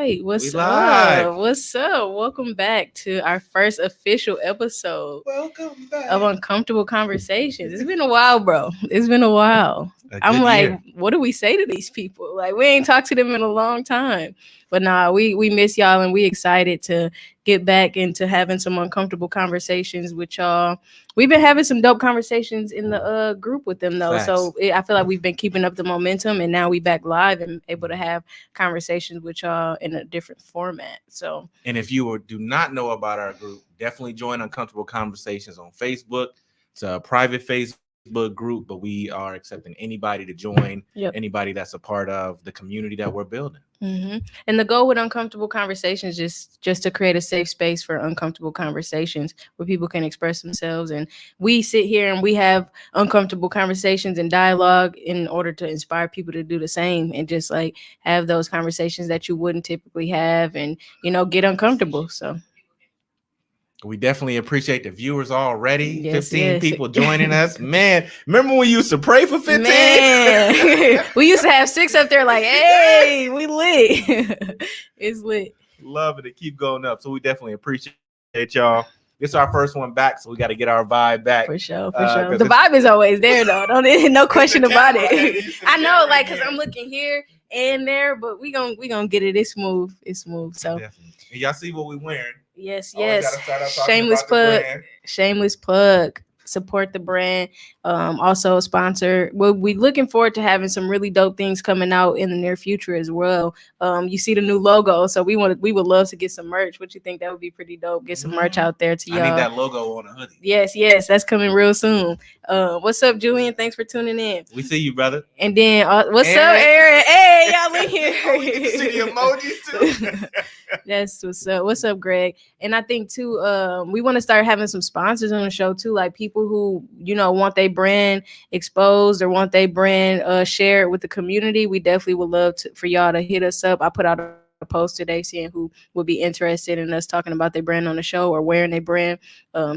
right. What's up? What's up? Welcome back to our first official episode of Uncomfortable Conversations. It's been a while, bro. It's been a while. I'm like, what do we say to these people? Like, we ain't talked to them in a long time. But nah, we miss y'all and we excited to get back into having some uncomfortable conversations with y'all. We've been having some dope conversations in the group with them though. Facts. So I feel like we've been keeping up the momentum, and now we back live and able to have conversations with y'all in a different format. So, and if you do not know about our group, definitely join Uncomfortable Conversations on Facebook. It's a private Facebook group, but we are accepting anybody to join. Anybody that's a part of the community that we're building. Mm-hmm. And the goal with Uncomfortable Conversations is just to create a safe space for uncomfortable conversations where people can express themselves. And we sit here and we have uncomfortable conversations and dialogue in order to inspire people to do the same and just like have those conversations that you wouldn't typically have and, you know, get uncomfortable. So we definitely appreciate the viewers already. 15 people joining us. Man, remember when we used to pray for 15? Man, we used to have 6 up there like, hey, we lit. It's lit. Love it. To keep going up. So we definitely appreciate y'all. This is our first one back, so we got to get our vibe back. For sure. The vibe is always there, though. No question about it. I know, like, because I'm looking here and there, but we gonna get it. It's smooth. So definitely. And y'all see what we wearing. Yes. Shameless plug. Support the brand. Also sponsor. We looking forward to having some really dope things coming out in the near future as well. You see the new logo, so we would love to get some merch. What you think? That would be pretty dope. Get some merch out there to y'all. I need that logo on a hoodie. Yes, that's coming real soon. What's up, Julian? Thanks for tuning in. We see you, brother. And then what's up, Aaron? Hey, y'all in here. You can see the emojis too. That's what's up. What's up, Greg? And I think too, we want to start having some sponsors on the show too, like people who, you know, want their brand exposed or want their brand shared with the community. We definitely would love for y'all to hit us up. I put out a post today saying who would be interested in us talking about their brand on the show or wearing their brand.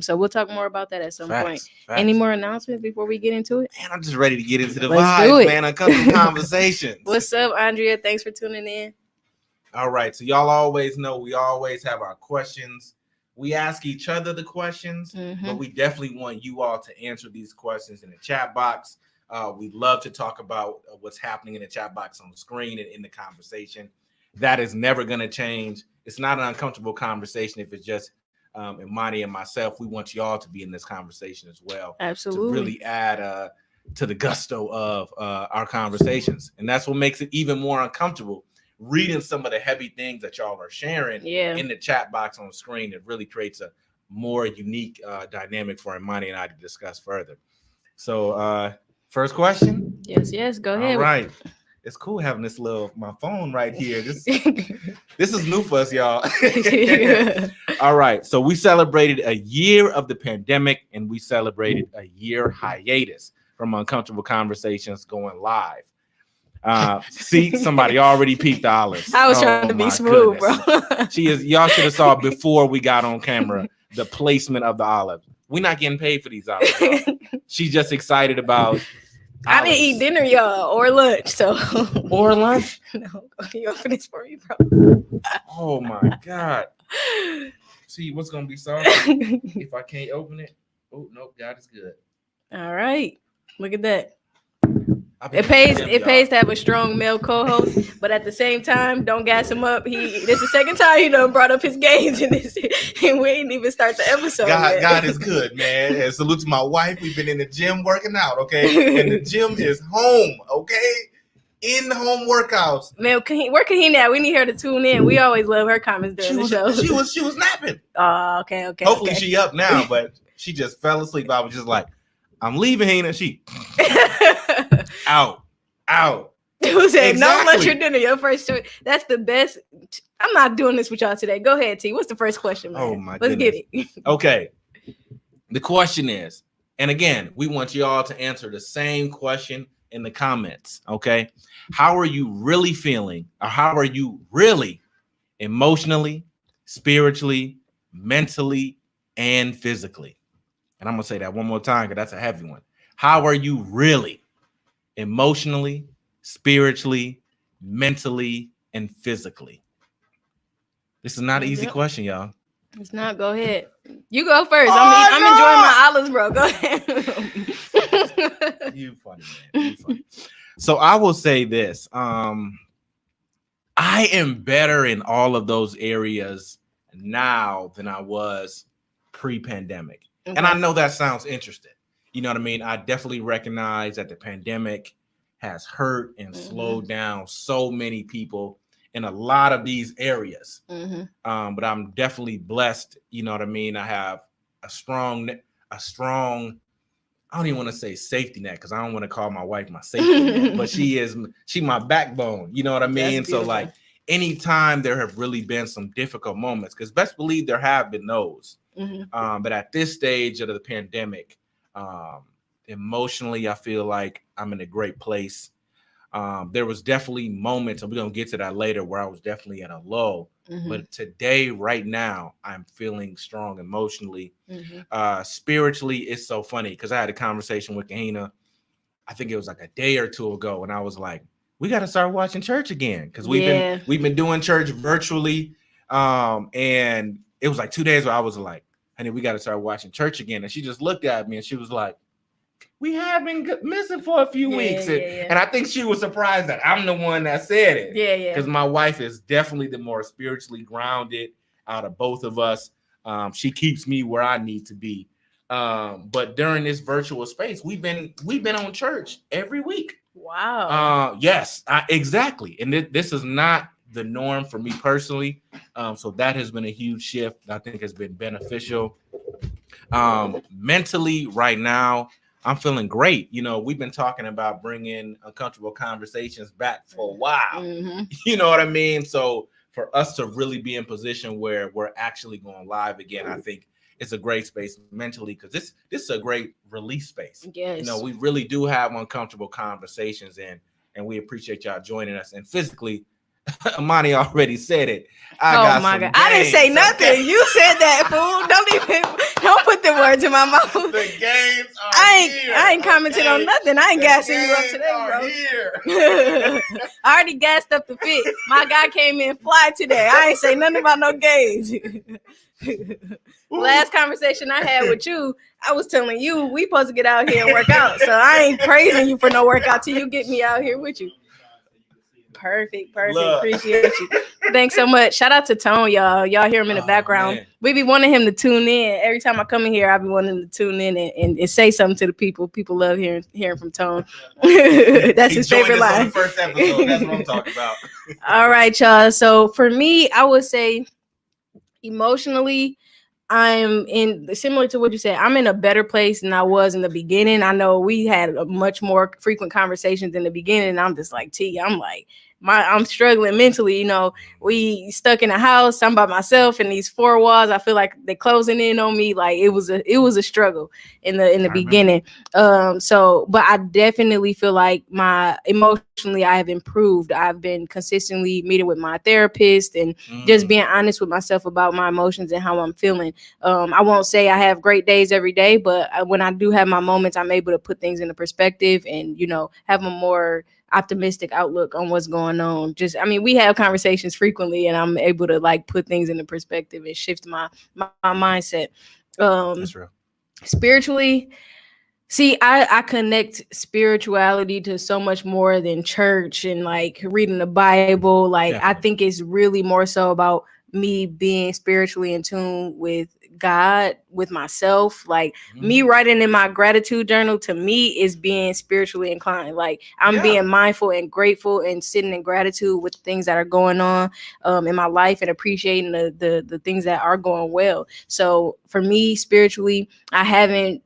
So we'll talk more about that at some point. Any more announcements before we get into it? Man, I'm just ready to get into the vibes, man. Uncomfortable Conversations. What's up, Andrea? Thanks for tuning in. All right, so y'all always know we always have our questions. We ask each other the questions, but we definitely want you all to answer these questions in the chat box. We'd love to talk about what's happening in the chat box on the screen and in the conversation. That is never going to change. It's not an uncomfortable conversation if it's just Imani and myself. We want y'all to be in this conversation as well. Absolutely. To really add to the gusto of our conversations. And that's what makes it even more uncomfortable. Reading some of the heavy things that y'all are sharing in the chat box on the screen, it really creates a more unique dynamic for Imani and I to discuss further. So first question. Yes, go ahead. All right. It's cool having my phone right here. This is new for us, y'all. All right. So we celebrated a year of the pandemic and we celebrated a year hiatus from Uncomfortable Conversations going live. See, somebody already peeked the olives. I was trying to be smooth, bro. Y'all should have saw before we got on camera the placement of the olive. We're not getting paid for these olives. She's just excited about I didn't eat dinner, y'all, or lunch. So or lunch? No, you open this for me, bro. Oh my God. See what's gonna be sorry if I can't open it. Oh nope, God is good. All right. Look at that. It pays to have a strong male co-host, but at the same time, don't gas him up. This is the second time he done brought up his gains in this, and we ain't even start the episode. God is good, man. And salute to my wife. We've been in the gym working out, okay? And the gym is home, okay? In-home workouts. Man, where can he now? We need her to tune in. We always love her comments during the show. She was napping. Oh, okay. Hopefully she up now, but she just fell asleep. I was just like, I'm leaving here, and she out. Who said no lunch or dinner? Your first choice. That's the best. I'm not doing this with y'all today. Go ahead, T. What's the first question, man? Oh my Let's goodness. Get it. Okay. The question is, and again, we want you all to answer the same question in the comments. Okay. How are you really feeling? Or how are you really emotionally, spiritually, mentally, and physically? And I'm going to say that one more time because that's a heavy one. How are you really emotionally, spiritually, mentally, and physically? This is not an easy question, y'all. It's not. Go ahead. You go first. I'm enjoying my olives, bro. Go ahead. You funny, man. You funny. So I will say this. I am better in all of those areas now than I was pre-pandemic. Okay. And I know that sounds interesting. You know what I mean? I definitely recognize that the pandemic has hurt and slowed down so many people in a lot of these areas. But I'm definitely blessed. You know what I mean? I have a strong, I don't even want to say safety net, because I don't want to call my wife my safety net, but she my backbone. You know what I mean? So like anytime there have really been some difficult moments, because best believe there have been those. But at this stage of the pandemic, emotionally, I feel like I'm in a great place. There was definitely moments, and we're gonna get to that later, where I was definitely at a low. But today, right now, I'm feeling strong emotionally. Spiritually, it's so funny because I had a conversation with Kahina, I think it was like a day or two ago, and I was like, we got to start watching church again, because we've been doing church virtually. And it was like 2 days where I was like, honey, we got to start watching church again. And she just looked at me and she was like, we have been missing for a few weeks. And I think she was surprised that I'm the one that said it. Because my wife is definitely the more spiritually grounded out of both of us. She keeps me where I need to be. But during this virtual space, we've been on church every week. Wow. Yes, exactly. And this is not the norm for me personally. So that has been a huge shift. I think has been beneficial. Mentally right now, I'm feeling great. You know, we've been talking about bringing uncomfortable conversations back for a while. You know what I mean? So for us to really be in position where we're actually going live again, I think it's a great space mentally, because this is a great release space. Yes. You know, we really do have uncomfortable conversations, and we appreciate y'all joining us. And physically, Amani already said it. Oh my God. I didn't say nothing. You said that, fool. Don't put the words in my mouth. The games are here. I ain't commented on nothing. I ain't gassing you up today, bro. I already gassed up the fit. My guy came in fly today. I ain't say nothing about no games. Last conversation I had with you, I was telling you we supposed to get out here and work out. So I ain't praising you for no workout till you get me out here with you. Perfect. Look. Appreciate you. Thanks so much. Shout out to Tone, y'all. Y'all hear him in the background. Man. We be wanting him to tune in. Every time I come in here, I be wanting him to tune in and say something to the people. People love hearing from Tone. That's his favorite line. On the first episode. That's what I'm talking about. All right, y'all. So for me, I would say emotionally, I'm in, similar to what you said, I'm in a better place than I was in the beginning. I know we had a much more frequent conversations in the beginning. And I'm just like, I'm struggling mentally. You know, we stuck in a house. I'm by myself in these four walls. I feel like they're closing in on me. Like it was a struggle in the beginning. But I definitely feel like emotionally I have improved. I've been consistently meeting with my therapist and just being honest with myself about my emotions and how I'm feeling. I won't say I have great days every day, but when I do have my moments, I'm able to put things into perspective and, you know, have a more optimistic outlook on what's going on. We have conversations frequently and I'm able to like put things into perspective and shift my mindset. That's real. Spiritually, see, I connect spirituality to so much more than church and like reading the Bible. Like definitely. I think it's really more so about me being spiritually in tune with God, with myself. Like me writing in my gratitude journal to me is being spiritually inclined. Like I'm being mindful and grateful and sitting in gratitude with things that are going on in my life and appreciating the things that are going well. So for me, spiritually, I can't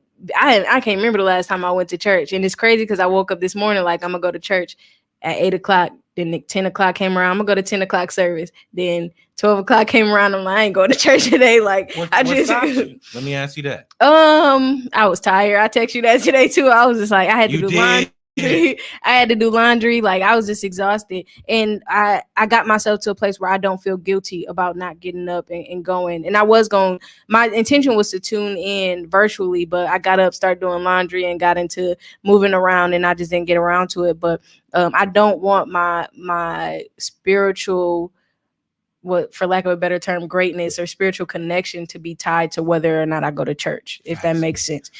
remember the last time I went to church. And it's crazy because I woke up this morning like I'm gonna go to church at 8 o'clock. Then 10 o'clock came around. I'm gonna go to 10 o'clock service. Then 12 o'clock came around. I'm like, I ain't going to church today. Like let me ask you that. I was tired. I text you that today too. I was just like, I had to do laundry. I had to do laundry. Like I was just exhausted. And I got myself to a place where I don't feel guilty about not getting up and going. And I was going, my intention was to tune in virtually, but I got up, started doing laundry and got into moving around and I just didn't get around to it. But I don't want my spiritual what, for lack of a better term, greatness or spiritual connection to be tied to whether or not I go to church, if that makes sense.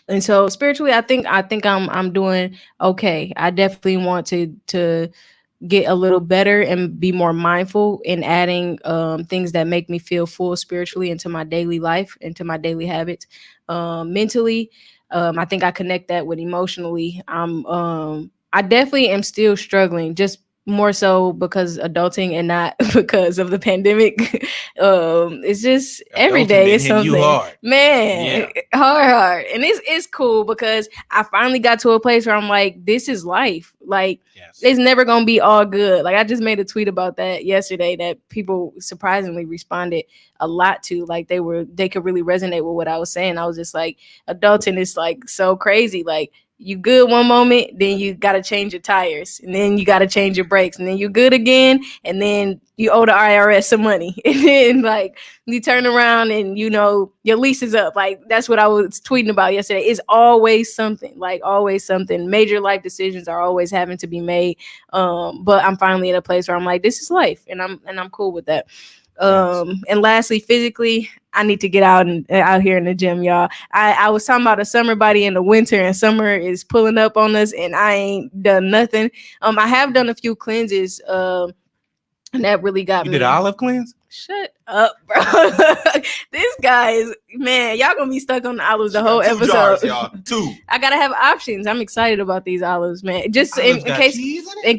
And so spiritually, I think I'm doing okay. I definitely want to get a little better and be more mindful in adding things that make me feel full spiritually into my daily life, into my daily habits. Mentally, I think I connect that with emotionally. I definitely am still struggling, just more so because adulting and not because of the pandemic. It's just every day is something, man. Hard, and it's cool because I finally got to a place where I'm like, this is life. Like, it's never gonna be all good. Like, I just made a tweet about that yesterday that people surprisingly responded a lot to. Like, they could really resonate with what I was saying. I was just like, adulting is like so crazy. Like, you good one moment, then you got to change your tires, and then you got to change your brakes, and then you good again, and then you owe the IRS some money, and then like you turn around and your lease is up. Like, that's what I was tweeting about yesterday. It's always something, like always something. Major life decisions are always having to be made. But I'm finally at a place where I'm like, this is life, and I'm cool with that. And lastly, physically, I need to get out here in the gym, y'all. I was talking about a summer body in the winter, and summer is pulling up on us, and I ain't done nothing. I have done a few cleanses, and that really got me. You did an olive cleanse? Shut up, bro. This guy is, man, y'all gonna be stuck on the olives the whole episode. Jars, y'all. 2. I gotta have options. I'm excited about these olives, man. Just in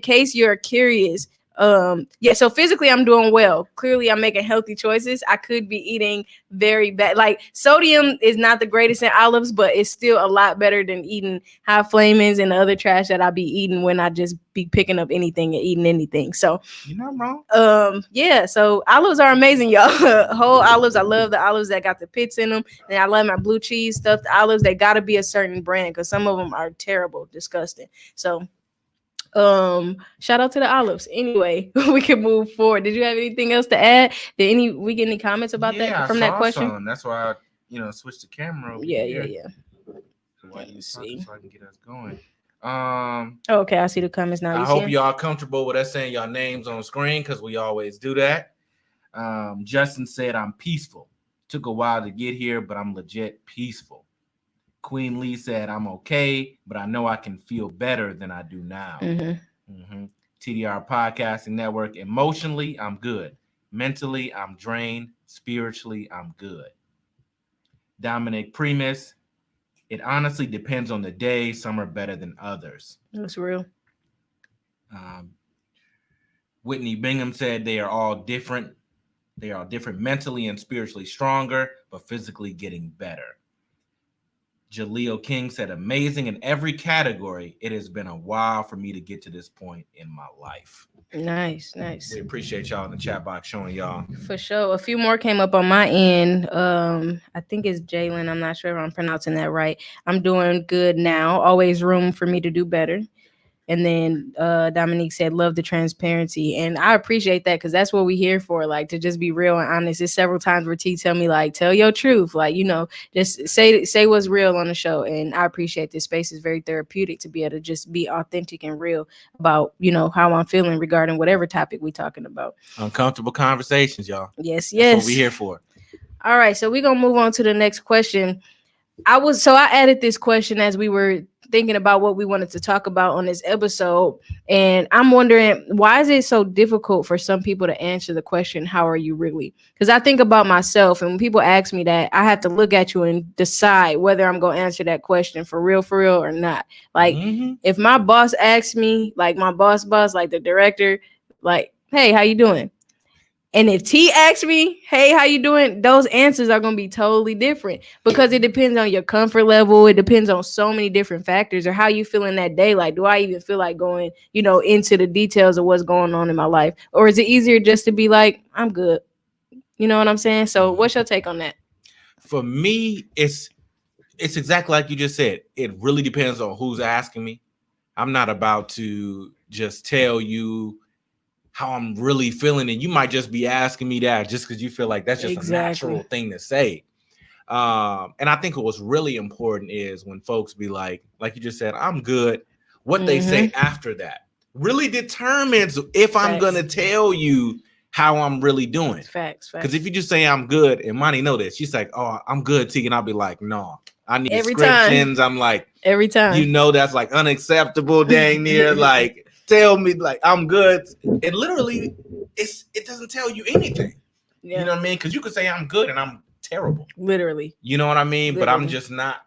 case you're curious. So physically I'm doing well. Clearly I'm making healthy choices. I could be eating very bad. Like, sodium is not the greatest in olives, but it's still a lot better than eating high flamings and the other trash that I be eating when I just be picking up anything and eating anything. So you're not wrong. So olives are amazing, y'all. Whole olives. I love the olives that got the pits in them, and I love my blue cheese stuffed olives. They gotta be a certain brand because some of them are terrible, disgusting. So shout out to the olives. Anyway, we can move forward. Did you have anything else to add? Did we get any comments about that from that question? Some. That's why I switched the camera over here. So why you see so I can get us going. Okay, I see the comments now. I hope y'all comfortable with us saying y'all names on screen because we always do that. Justin said, I'm peaceful. Took a while to get here, but I'm legit peaceful. Queen Lee said, I'm okay, but I know I can feel better than I do now. TDR Podcasting Network. Emotionally, I'm good. Mentally, I'm drained. Spiritually, I'm good. Dominic Primus. It honestly depends on the day. Some are better than others. That's real. Whitney Bingham said they are all different. They are all different mentally and spiritually stronger, but physically getting better. Jaleel King said, amazing in every category. It has been a while for me to get to this point in my life. Nice. We appreciate y'all in the chat box showing y'all. For sure. A few more came up on my end. I think it's Jalen. I'm not sure if I'm pronouncing that right. I'm doing good now. Always room for me to do better. And then Dominique said, love the transparency. And I appreciate that because that's what we're here for, like, to just be real and honest. There's several times where T tell me, like, tell your truth. Like, just say what's real on the show. And I appreciate this space. Is very therapeutic to be able to just be authentic and real about, how I'm feeling regarding whatever topic we're talking about. Uncomfortable conversations, y'all. Yes. That's what we're here for. All right. So we're going to move on to the next question. I added this question as we were thinking about what we wanted to talk about on this episode. And I'm wondering, why is it so difficult for some people to answer the question, how are you really? Because I think about myself, and when people ask me that, I have to look at you and decide whether I'm going to answer that question for real or not. Like, if my boss asks me, like my boss, like the director, like, hey, how you doing? And if T asks me, hey, how you doing? Those answers are going to be totally different because it depends on your comfort level. It depends on so many different factors, or how you feeling that day. Like, do I even feel like going, into the details of what's going on in my life? Or is it easier just to be like, I'm good? You know what I'm saying? So what's your take on that? For me, it's exactly like you just said. It really depends on who's asking me. I'm not about to just tell you how I'm really feeling, and you might just be asking me that just because you feel like that's just a natural thing to say. And I think what's really important is when folks be like you just said, I'm good, what they say after that. really determines if I'm going to tell you how I'm really doing. Facts. Because if you just say I'm good, and Monty know that, she's like, oh, I'm good, T, and I'll be like, no, I need descriptions. I'm like, every time, you know, that's like unacceptable, dang near. Like, tell me, like, I'm good. And literally, it doesn't tell you anything. Yeah. You know what I mean? Because you could say I'm good and I'm terrible. Literally. You know what I mean? Literally. But I'm just not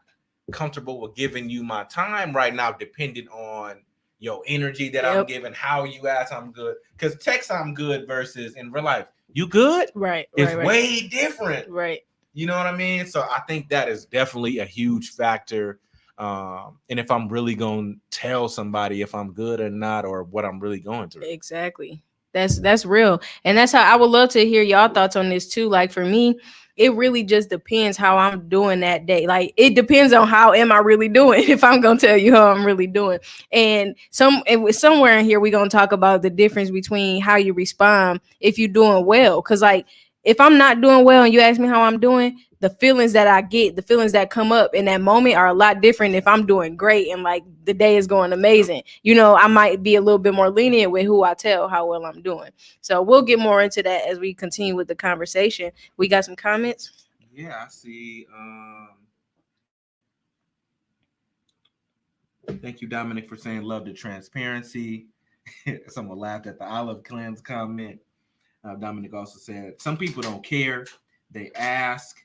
comfortable with giving you my time right now, depending on your energy that I'm giving, how you ask I'm good. Because text I'm good versus in real life, you good? Right. It's way different. Right. You know what I mean? So I think that is definitely a huge factor. And if I'm really going to tell somebody if I'm good or not, or what I'm really going through. Exactly. That's real. And that's how I would love to hear y'all thoughts on this too. Like for me, it really just depends how I'm doing that day. Like it depends on how am I really doing if I'm going to tell you how I'm really doing. And somewhere in here, we're going to talk about the difference between how you respond if you're doing well. Because like if I'm not doing well and you ask me how I'm doing, the feelings that I get, the feelings that come up in that moment are a lot different if I'm doing great and like the day is going amazing. You know, I might be a little bit more lenient with who I tell how well I'm doing. So we'll get more into that as we continue with the conversation. We got some comments. Yeah, I see. Thank you, Dominic, for saying love the transparency. Someone laughed at the olive cleanse comment. Dominic also said some people don't care. They ask.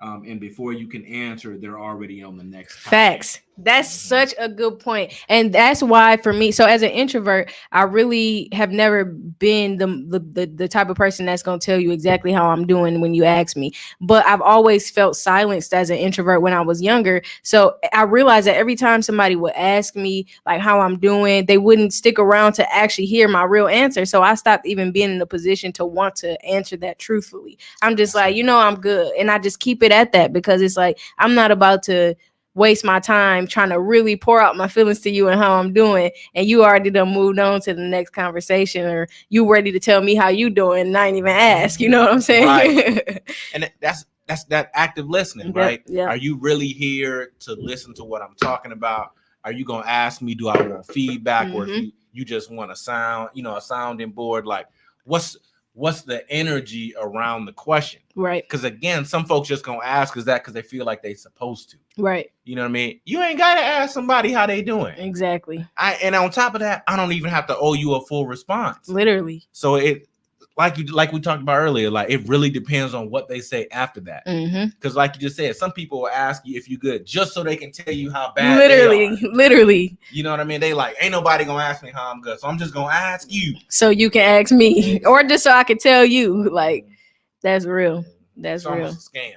And before you can answer, they're already on the next topic. Facts. That's such a good point. And that's why for me, so as an introvert, I really have never been the type of person that's going to tell you exactly how I'm doing when you ask me. But I've always felt silenced as an introvert when I was younger. So I realized that every time somebody would ask me like how I'm doing, they wouldn't stick around to actually hear my real answer. So I stopped even being in a position to want to answer that truthfully. I'm just like, you know, I'm good. And I just keep it at that because it's like, I'm not about to waste my time trying to really pour out my feelings to you and how I'm doing, and you already done moved on to the next conversation, or you ready to tell me how you doing and I ain't even ask, you know what I'm saying? Right. And that's that active listening, right? Yeah. Are you really here to listen to what I'm talking about? Are you gonna ask me, do I want feedback, or if you just want a sound, you know, a sounding board? Like what's the energy around the question? Right. Because again, some folks just gonna ask because they feel like they supposed to. Right. You know what I mean? You ain't gotta ask somebody how they doing. Exactly. And on top of that, I don't even have to owe you a full response. Literally. So it like we talked about earlier, like it really depends on what they say after that. Because like you just said, some people will ask you if you good just so they can tell you how bad literally. You know what I mean? They like, ain't nobody gonna ask me how I'm good, so I'm just gonna ask you so you can ask me, or just so I can tell you. Like that's real. That's real. Almost a scam.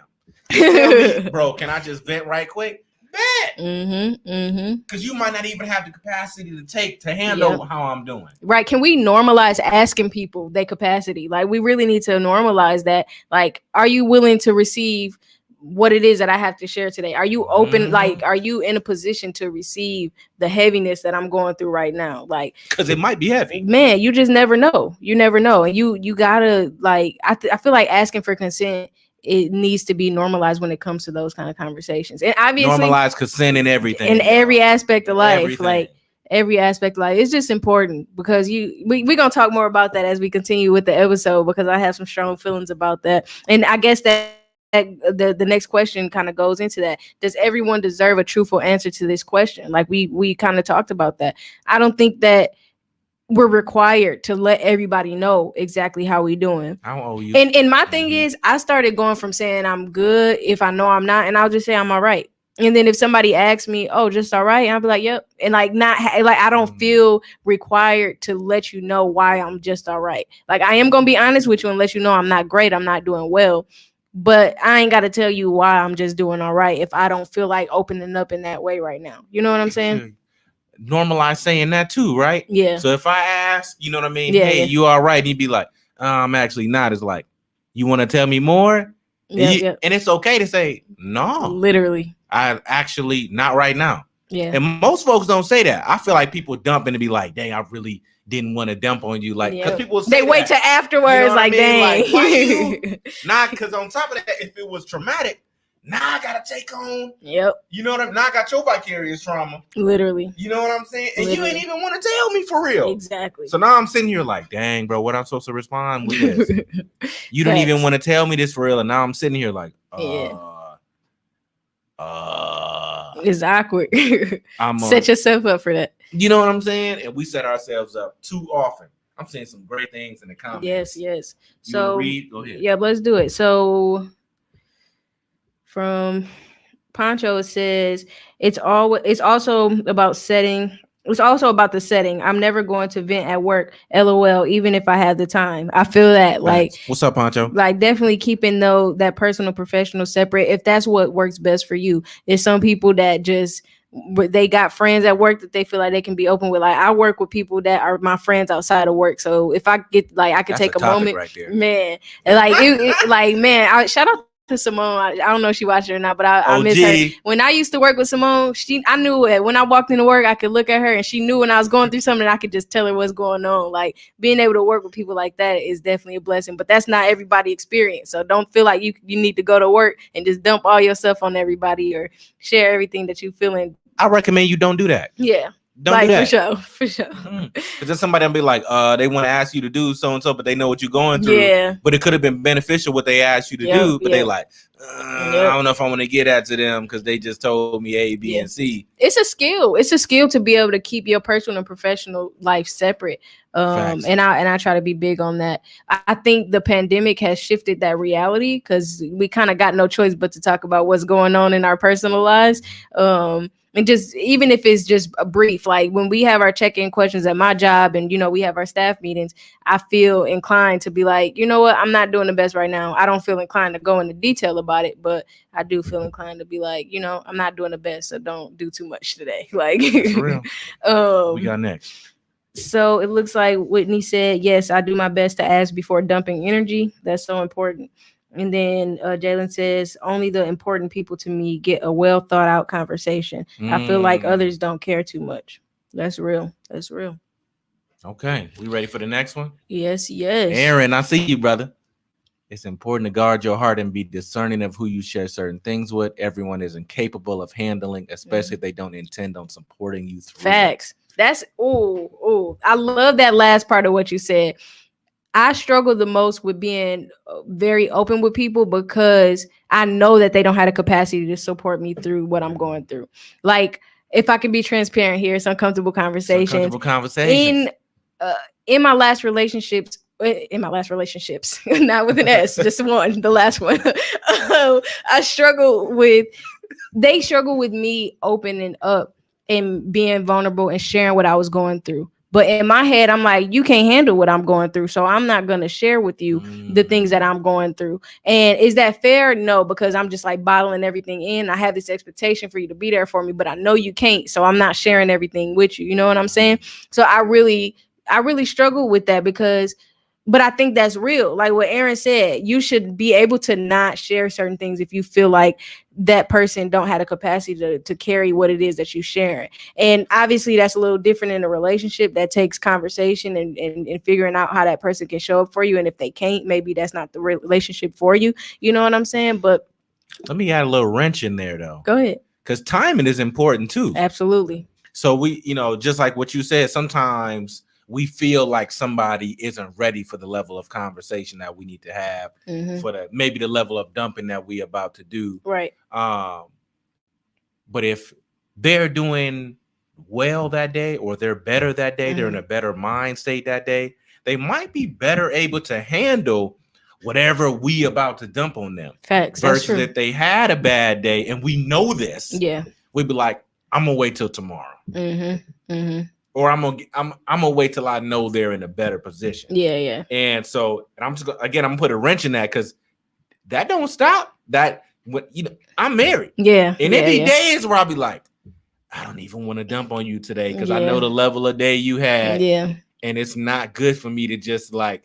Tell me, bro, can I just vent right quick? Bet. Because you might not even have the capacity to handle how I'm doing. Right. Can we normalize asking people their capacity? Like we really need to normalize that. Like, are you willing to receive what it is that I have to share today? Are you open? Like, are you in a position to receive the heaviness that I'm going through right now? Like, because it might be heavy. Man, you just never know. You never know. And you gotta like, I feel like asking for consent, it needs to be normalized when it comes to those kind of conversations. And obviously normalize consent in everything. In every aspect of life. Everything. Like every aspect of life. It's just important because we're gonna talk more about that as we continue with the episode, because I have some strong feelings about that. And I guess that the next question kind of goes into that. Does everyone deserve a truthful answer to this question? Like we kind of talked about that. I don't think that we're required to let everybody know exactly how we doing. I don't owe you. And my thing is, I started going from saying I'm good if I know I'm not, and I'll just say I'm all right. And then if somebody asks me, oh, just all right, I'll be like, yep. And like I don't feel required to let you know why I'm just all right. Like I am gonna be honest with you and let you know I'm not great, I'm not doing well. But I ain't got to tell you why I'm just doing all right if I don't feel like opening up in that way right now. You know what I'm saying? Normalize saying that too, right? Yeah. So if I ask, you know what I mean? Yeah, hey, you all right? And he'd be like, I'm actually not. It's like, you want to tell me more? Yeah. And it's okay to say, no. Literally. I actually not right now. Yeah. And most folks don't say that. I feel like people dump and be like, dang, I really didn't want to dump on you. Like, because people say they wait till afterwards, you know like, dang. Like, why you? Not because on top of that, if it was traumatic, Now I gotta take on. Yep. You know what I mean? Now I got your vicarious trauma. Literally. You know what I'm saying? And you ain't even want to tell me for real. Exactly. So now I'm sitting here like, dang, bro, what I'm supposed to respond with this? You didn't even want to tell me this for real. And now I'm sitting here like, it's awkward. Set yourself up for that. You know what I'm saying? And we set ourselves up too often. I'm saying some great things in the comments. Yes. So read, go ahead. Yeah, let's do it. So from Poncho, it says it's also about setting. It's also about the setting. I'm never going to vent at work, LOL, even if I have the time. I feel that like, what's up, Poncho? Like definitely keeping that personal, professional separate. If that's what works best for you. There's some people that just, they got friends at work that they feel like they can be open with. Like I work with people that are my friends outside of work. So if I get like, I could take a moment, right there. Man, and like, man, shout out to Simone. I don't know if she watched it or not, but I miss her. When I used to work with Simone, I knew it. When I walked into work, I could look at her and she knew when I was going through something, I could just tell her what's going on. Like being able to work with people like that is definitely a blessing, but that's not everybody experience. So don't feel like you need to go to work and just dump all your stuff on everybody or share everything that you feeling. I recommend you don't do that. Yeah. Don't do that. For sure. Because then somebody will be like, they want to ask you to do so and so, but they know what you're going through. Yeah. But it could have been beneficial what they asked you to do, but they like, I don't know if I want to get that to them because they just told me A, B, and C. It's a skill. It's a skill to be able to keep your personal and professional life separate. And I try to be big on that. I think the pandemic has shifted that reality because we kind of got no choice but to talk about what's going on in our personal lives. And just even if it's just a brief, like when we have our check-in questions at my job and, we have our staff meetings, I feel inclined to be like, you know what, I'm not doing the best right now. I don't feel inclined to go into detail about it, but I do feel inclined to be like, I'm not doing the best. So don't do too much today. Like, for real. We got next. So it looks like Whitney said, yes, I do my best to ask before dumping energy. That's so important. And then Jalen says, only the important people to me get a well thought out conversation. I feel like others don't care too much. That's real. That's real. Okay. We ready for the next one? Yes. Aaron, I see you, brother. It's important to guard your heart and be discerning of who you share certain things with. Everyone is incapable of handling, especially if they don't intend on supporting you through Facts. It. That's, I love that last part of what you said. I struggle the most with being very open with people because I know that they don't have the capacity to support me through what I'm going through. Like, if I can be transparent here, it's uncomfortable conversations. In my last relationships, not with an S, just one, the last one. They struggle with me opening up and being vulnerable and sharing what I was going through. But in my head, I'm like, you can't handle what I'm going through. So I'm not going to share with you the things that I'm going through. And is that fair? No, because I'm just like bottling everything in. I have this expectation for you to be there for me, but I know you can't. So I'm not sharing everything with you. You know what I'm saying? So I really struggle with that but I think that's real. Like what Aaron said, you should be able to not share certain things if you feel like that person don't have the capacity to carry what it is that you're sharing. And obviously that's a little different in a relationship that takes conversation and figuring out how that person can show up for you. And if they can't, maybe that's not the relationship for you. You know what I'm saying? But let me add a little wrench in there though. Go ahead. Because timing is important too. Absolutely. So we, just like what you said, sometimes we feel like somebody isn't ready for the level of conversation that we need to have for maybe the level of dumping that we about to do. Right. But if they're doing well that day or they're better that day, they're in a better mind state that day, they might be better able to handle whatever we about to dump on them. Facts. Versus if they had a bad day and we know this, we'd be like, I'm gonna wait till tomorrow. Or I'm gonna wait till I know they're in a better position. Yeah. And so, I'm just I'm gonna put a wrench in that because that don't stop. That I'm married. Yeah. And there be days where I'll be like, I don't even want to dump on you today because I know the level of day you had. Yeah. And it's not good for me to just like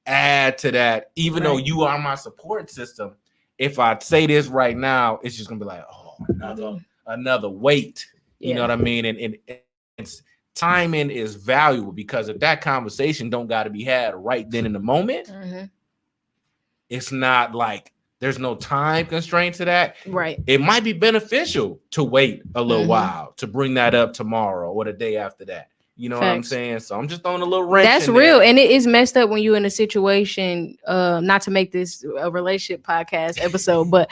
add to that, even though you are my support system. If I say this right now, it's just gonna be like, another weight. You know what I mean? And it's timing is valuable because if that conversation don't got to be had right then in the moment, it's not like there's no time constraint to that. Right. It might be beneficial to wait a little while to bring that up tomorrow or the day after that. You know what I'm saying? So I'm just throwing a little wrench. That's real. And it is messed up when you're in a situation, not to make this a relationship podcast episode, but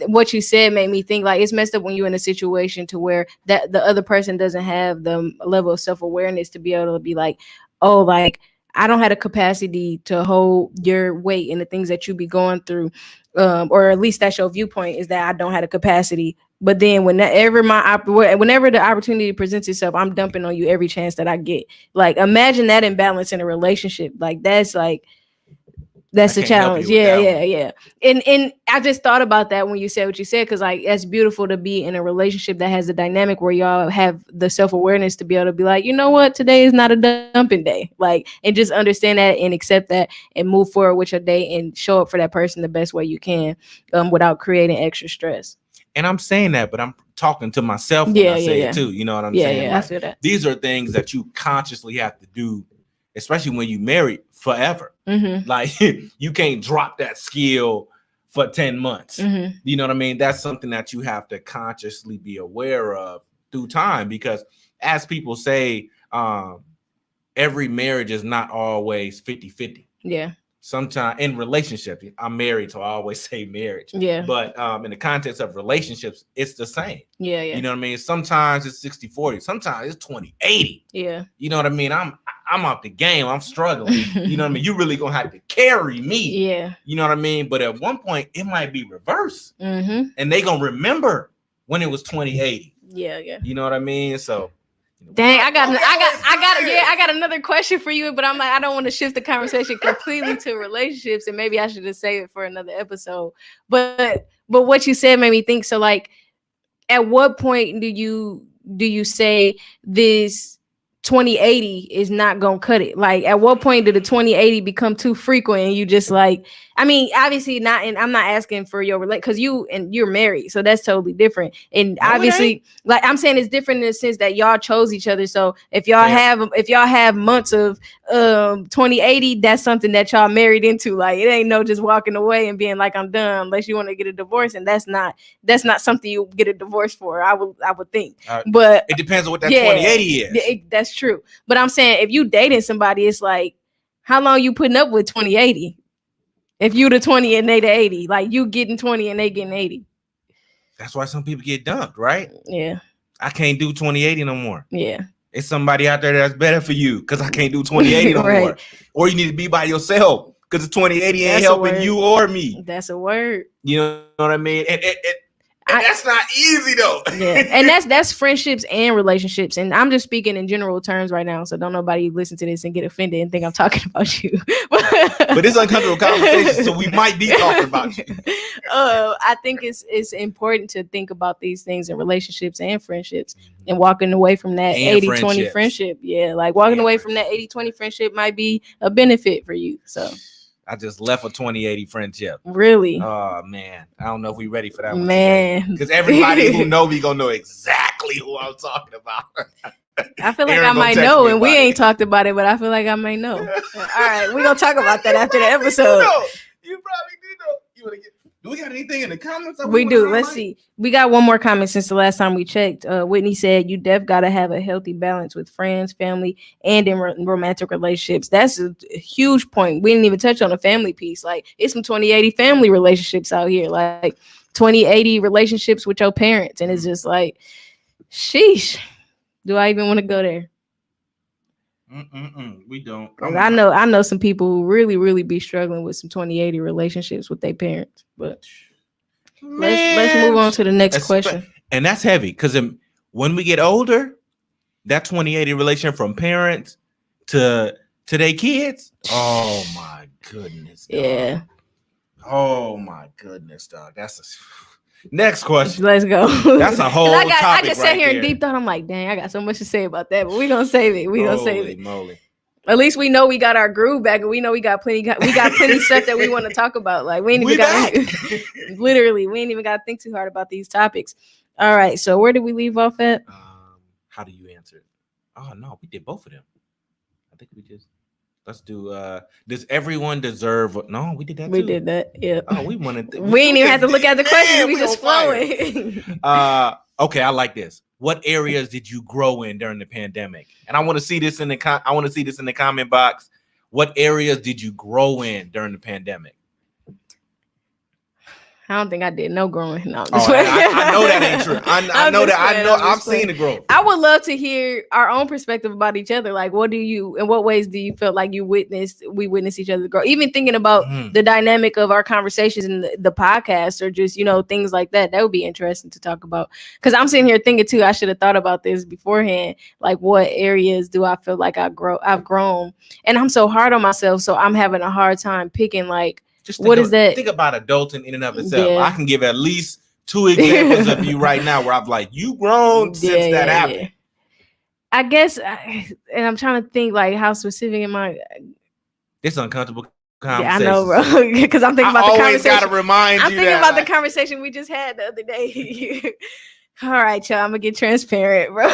what you said made me think like it's messed up when you're in a situation to where that the other person doesn't have the level of self-awareness to be able to be like, oh, like I don't have the capacity to hold your weight and the things that you be going through. Or at least that's your viewpoint, is that I don't have the capacity. But then whenever the opportunity presents itself, I'm dumping on you every chance that I get. Like, imagine that imbalance in a relationship. Like, that's the challenge. Yeah. And I just thought about that when you said what you said, because like it's beautiful to be in a relationship that has a dynamic where y'all have the self-awareness to be able to be like, you know what, today is not a dumping day. Like, and just understand that and accept that and move forward with your day and show up for that person the best way you can, without creating extra stress. And I'm saying that, but I'm talking to myself when I say it too. You know what I'm saying? Yeah, like, I feel that. These are things that you consciously have to do, especially when you married forever. Like, you can't drop that skill for 10 months. You know what I mean? That's something that you have to consciously be aware of through time, because as people say, every marriage is not always 50-50. Yeah. Sometimes in relationships, I'm married, so I always say marriage. Yeah. But in the context of relationships, it's the same. Yeah. You know what I mean? Sometimes it's 60-40. Sometimes it's 20-80. Yeah. You know what I mean? I'm out the game. I'm struggling. You know what I mean? You really gonna have to carry me. Yeah. You know what I mean? But at one point, it might be reversed. And they gonna remember when it was 20-80. Yeah. You know what I mean? So. Dang, I got another question for you, but I'm like, I don't want to shift the conversation completely to relationships, and maybe I should just save it for another episode. But what you said made me think. So, like, at what point do you say this 20-80 is not gonna cut it? Like, at what point did the 20-80 become too frequent and you just like, I mean, obviously not, and I'm not asking for your because you're married, so that's totally different. And obviously, like I'm saying, it's different in the sense that y'all chose each other. So if y'all have months of 20-80, that's something that y'all married into. Like, it ain't no just walking away and being like, I'm done, unless you want to get a divorce, and that's not something you get a divorce for. I would think, but it depends on what that 20-80 is. That's true. But I'm saying, if you dating somebody, it's like, how long you putting up with 20-80? If you the 20 and they the 80, like you getting 20 and they getting 80. That's why some people get dumped, right? Yeah. I can't do 20-80 no more. Yeah. It's somebody out there that's better for you, because I can't do 20-80 no more. Or you need to be by yourself, because the 20-80 ain't helping you or me. That's a word. You know what I mean? And that's not easy though. Yeah, and that's friendships and relationships, and I'm just speaking in general terms right now, so don't nobody listen to this and get offended and think I'm talking about you. But it's uncomfortable conversation, so we might be talking about you. I think it's important to think about these things in relationships and friendships, and walking away from that 80-20 friendship. Yeah, like walking away from that 80-20 friendship might be a benefit for you. So I just left a 20-80 friendship. Really? Oh man, I don't know if we ready for that one. Man, because everybody who know me gonna know exactly who I'm talking about. I feel like I might know, and we ain't talked about it, but I feel like I might know. All right, we're gonna talk about that after the episode. You probably do know. You wanna get? Do we got anything in the comments? We do. Let's see. We got one more comment since the last time we checked. Whitney said, you got to have a healthy balance with friends, family, and in romantic relationships. That's a huge point. We didn't even touch on the family piece. Like, it's some 20-80 family relationships out here. Like 20-80 relationships with your parents. And it's just like, sheesh. Do I even want to go there? We don't. I know some people who really, really be struggling with some 20-80 relationships with their parents. But let's move on to the next question. And that's heavy, because when we get older, that 20-80 relationship from parents to their kids. Oh my goodness. Dog. Yeah. Oh my goodness, dog. That's next question. Let's go. That's a whole topic. I just sat here and deep thought. I'm like, dang, I got so much to say about that, but we're gonna save it. Holy moly. At least we know we got our groove back, and we know we got plenty stuff that we want to talk about. Like, we ain't even got literally, we ain't even got to think too hard about these topics. All right, so where did we leave off at? How do you answer it? Oh no, we did both of them. I think we just Let's do does everyone deserve? No, we did that. We did that. Yeah. Oh, we wanted. We didn't even have to look at the questions. We just flowing. Okay, I like this. What areas did you grow in during the pandemic? And I want to see this in the I want to see this in the comment box. What areas did you grow in during the pandemic? I don't think I did no growing. No, I know that ain't true. I know that. I know. I've seen the growth. I would love to hear our own perspective about each other. Like, in what ways do you feel like we witnessed each other grow? Even thinking about the dynamic of our conversations in the podcast, or just, things like that. That would be interesting to talk about. Because I'm sitting here thinking too, I should have thought about this beforehand. Like, what areas do I feel like I've grown? And I'm so hard on myself, so I'm having a hard time picking like. What is that? Think about adulting in and of itself. Yeah. I can give at least 2 examples of you right now where I've like, you grown since that happened. Yeah. I guess, and I'm trying to think like how specific am I? It's uncomfortable conversation. Yeah, I know, bro. Because I'm thinking about the conversation. Gotta remind I'm thinking about the conversation we just had the other day. All right, y'all. I'm gonna get transparent, bro.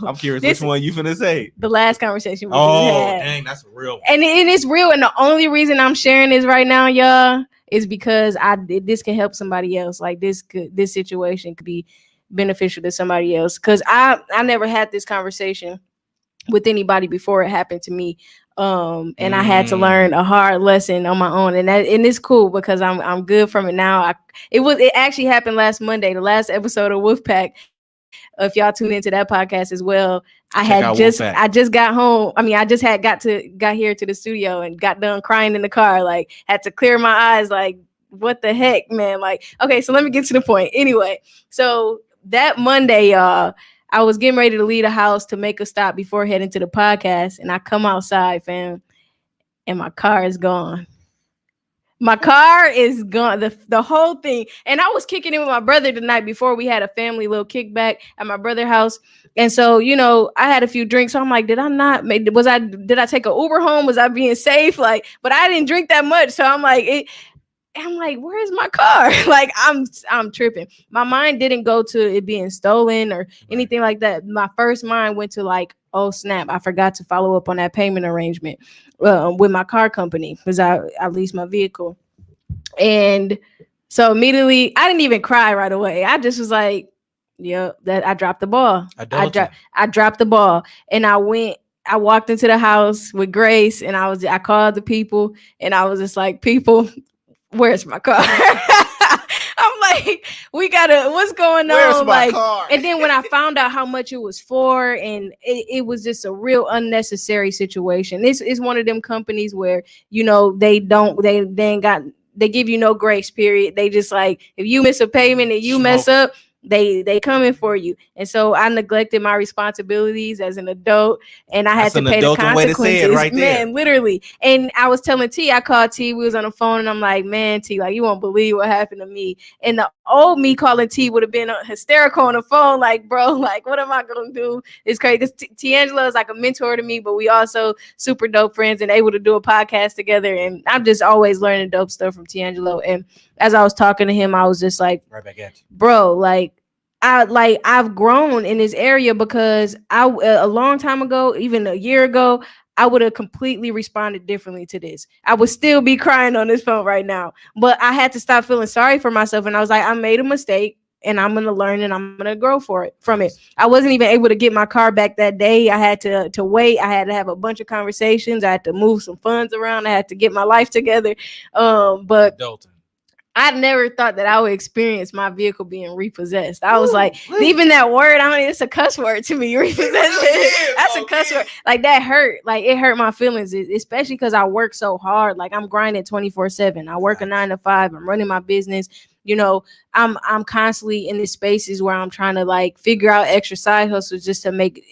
I'm curious which one you finna say. The last conversation we just had. Dang, that's real. And it's real. And the only reason I'm sharing this right now, y'all, is because this can help somebody else. Like this situation could be beneficial to somebody else. Because I never had this conversation with anybody before it happened to me. And I had to learn a hard lesson on my own, and it's cool because I'm good from it now. It actually happened last Monday, the last episode of Wolfpack. If y'all tune into that podcast as well, I just got home. I mean, I just got here to the studio and got done crying in the car. Like, had to clear my eyes. Like, what the heck, man? Like, okay, so let me get to the point. Anyway, so that Monday, y'all. I was getting ready to leave the house to make a stop before heading to the podcast. And I come outside, fam, and my car is gone. My car is gone. The whole thing. And I was kicking in with my brother the night before. We had a family little kickback at my brother's house. And so, I had a few drinks. So I'm like, did I take an Uber home? Was I being safe? Like, but I didn't drink that much. So I'm like, where's my car? Like, I'm tripping. My mind didn't go to it being stolen or anything like that. My first mind went to like, oh snap, I forgot to follow up on that payment arrangement with my car company because I leased my vehicle. And so immediately, I didn't even cry right away. I just was like, yeah, that I dropped the ball. I dropped the ball, and I walked into the house with Grace, and I called the people, and I was just like, people, where's my car? I'm like, what's going on? Where's my car? And then when I found out how much it was for, and it was just a real unnecessary situation. This is one of them companies where, they give you no grace period. They just like, if you miss a payment and you mess up, they coming for you. And so I neglected my responsibilities as an adult, and I had to pay the consequences. Way to say it right there. Man, literally. And I was telling T, I called T, we was on the phone, and I'm like, man, T, like, you won't believe what happened to me. And the old me calling T would have been hysterical on the phone, like, bro, like, what am I gonna do? It's crazy because Tiangelo is like a mentor to me, but we also super dope friends and able to do a podcast together. And I'm just always learning dope stuff from Tiangelo. And as I was talking to him, I was just like, right back at you, bro, like, I've grown in this area because a long time ago, even a year ago, I would have completely responded differently to this. I would still be crying on this phone right now, but I had to stop feeling sorry for myself. And I was like, I made a mistake and I'm going to learn and I'm going to grow from it. I wasn't even able to get my car back that day. I had to wait. I had to have a bunch of conversations. I had to move some funds around. I had to get my life together. But Adulting. I never thought that I would experience my vehicle being repossessed. I was like, even that word, it's a cuss word to me. Repossessed. That's a cuss word. Like, that hurt. Like, it hurt my feelings, especially because I work so hard. Like, I'm grinding 24/7. I work a 9 to 5. I'm running my business. I'm constantly in these spaces where I'm trying to like figure out extra side hustles just to make